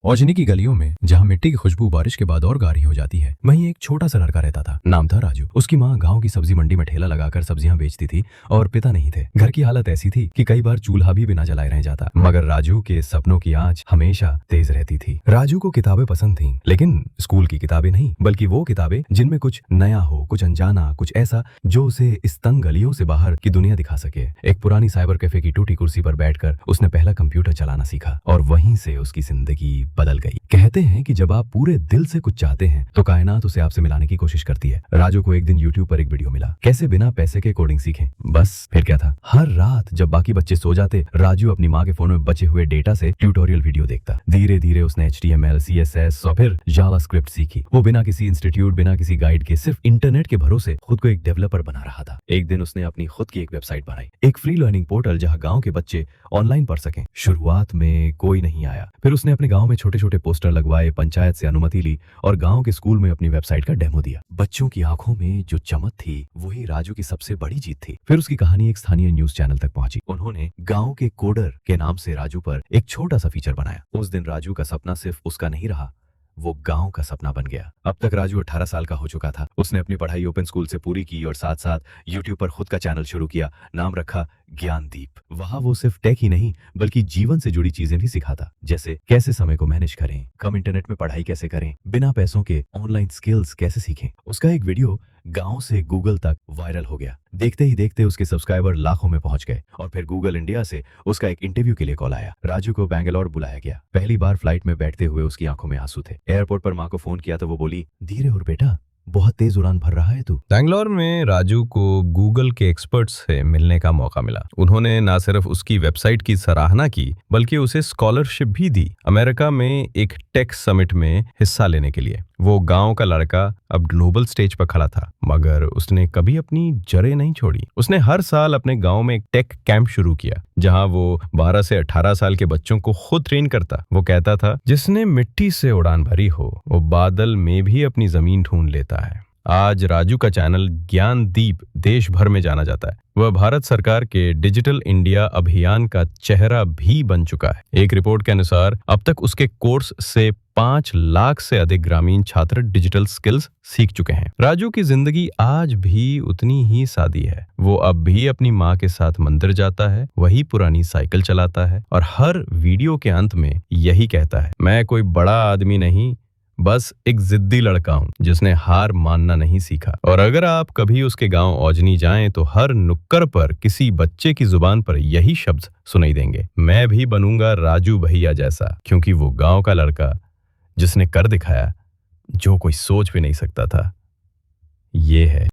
औजनी की गलियों में जहाँ मिट्टी की खुशबू बारिश के बाद और गाढ़ी हो जाती है, वहीं एक छोटा सा लड़का रहता था। नाम था राजू। उसकी माँ गांव की सब्जी मंडी में ठेला लगाकर सब्जियां बेचती थी और पिता नहीं थे। घर की हालत ऐसी थी कि कई बार चूल्हा भी बिना जलाए रह जाता, मगर राजू के सपनों की आंच हमेशा तेज रहती थी। राजू को किताबें पसंद थीं, लेकिन स्कूल की किताबें नहीं, बल्कि वो किताबें जिनमें कुछ नया हो, कुछ अनजाना, कुछ ऐसा जो उसे इस तंग गलियों से बाहर की दुनिया दिखा सके। एक पुरानी साइबर कैफे की टूटी कुर्सी पर बैठकर उसने पहला कंप्यूटर चलाना सीखा और वहीं से उसकी जिंदगी बदल गई। कहते हैं कि जब आप पूरे दिल से कुछ चाहते हैं तो कायनात उसे आपसे मिलाने की कोशिश करती है। राजू को एक दिन YouTube पर एक वीडियो मिला, कैसे बिना पैसे के कोडिंग सीखें। बस फिर क्या था, हर रात जब बाकी बच्चे सो जाते, राजू अपनी माँ के फोन में बचे हुए डेटा से ट्यूटोरियल वीडियो देखता। धीरे धीरे उसने HTML, CSS और फिर जावास्क्रिप्ट सीखी। वो बिना किसी इंस्टीट्यूट, बिना किसी गाइड के, सिर्फ इंटरनेट के भरोसे खुद को एक डेवलपर बना रहा था। एक दिन उसने अपनी खुद की एक वेबसाइट बनाई, एक फ्री लर्निंग पोर्टल जहाँ गाँव के बच्चे ऑनलाइन पढ़ सकें। शुरुआत में कोई नहीं आया, फिर उसने अपने गाँव में छोटे छोटे पोस्टर लगवाए, पंचायत से अनुमति ली और गांव के स्कूल में अपनी वेबसाइट का डेमो दिया। बच्चों की आंखों में जो चमक थी वही राजू की सबसे बड़ी जीत थी। फिर उसकी कहानी एक स्थानीय न्यूज चैनल तक पहुंची। उन्होंने गांव के कोडर के नाम से राजू पर एक छोटा सा फीचर बनाया। उस दिन राजू का सपना सिर्फ उसका नहीं रहा, वो गांव का सपना बन गया। अब तक राजू 18 साल का हो चुका था। उसने अपनी पढ़ाई ओपन स्कूल से पूरी की और साथ साथ YouTube पर खुद का चैनल शुरू किया। नाम रखा ज्ञानदीप। वहां वो सिर्फ टेक ही नहीं बल्कि जीवन से जुड़ी चीजें भी सिखाता, जैसे कैसे समय को मैनेज करें, कम इंटरनेट में पढ़ाई कैसे करें, बिना पैसों के ऑनलाइन स्किल्स कैसे सीखें। उसका एक वीडियो गांव से गूगल तक वायरल हो गया। देखते ही देखते उसके सब्सक्राइबर लाखों में पहुंच गए और फिर गूगल इंडिया से उसका एक इंटरव्यू के लिए कॉल आया। राजू को बैंगलोर बुलाया गया। पहली बार फ्लाइट में बैठते हुए उसकी आंखों में आंसू थे। एयरपोर्ट पर माँ को फोन किया तो वो बोली, धीरे उड़ बेटा, बहुत तेज उड़ान भर रहा है तू। बैंगलोर में राजू को गूगल के एक्सपर्ट्स से मिलने का मौका मिला। उन्होंने न सिर्फ उसकी वेबसाइट की सराहना की बल्कि उसे स्कॉलरशिप भी दी अमेरिका में एक टेक समिट में हिस्सा लेने के लिए। वो गांव का लड़का अब ग्लोबल स्टेज पर खड़ा था, मगर उसने कभी अपनी जड़ें नहीं छोड़ी। उसने हर साल अपने गांव में एक टेक कैंप शुरू किया जहां वो 12 से 18 साल के बच्चों को खुद ट्रेन करता। वो कहता था, जिसने मिट्टी से उड़ान भरी हो वो बादल में भी अपनी जमीन ढूंढ लेता है। आज राजू का चैनल ज्ञानदीप देश भर में जाना जाता है। वह भारत सरकार के डिजिटल इंडिया अभियान का चेहरा भी बन चुका है। एक रिपोर्ट के अनुसार अब तक उसके कोर्स से 5 लाख से अधिक ग्रामीण छात्र डिजिटल स्किल्स सीख चुके हैं। राजू की जिंदगी आज भी उतनी ही सादी है। वो अब भी अपनी माँ के साथ मंदिर जाता है, वही पुरानी साइकिल चलाता है और हर वीडियो के अंत में यही कहता है, मैं कोई बड़ा आदमी नहीं, बस एक जिद्दी लड़का हूँ जिसने हार मानना नहीं सीखा। और अगर आप कभी उसके गांव औजनी जाएं तो हर नुक्कड़ पर किसी बच्चे की जुबान पर यही शब्द सुनाई देंगे, मैं भी बनूंगा राजू भैया जैसा। क्योंकि वो गांव का लड़का जिसने कर दिखाया जो कोई सोच भी नहीं सकता था, ये है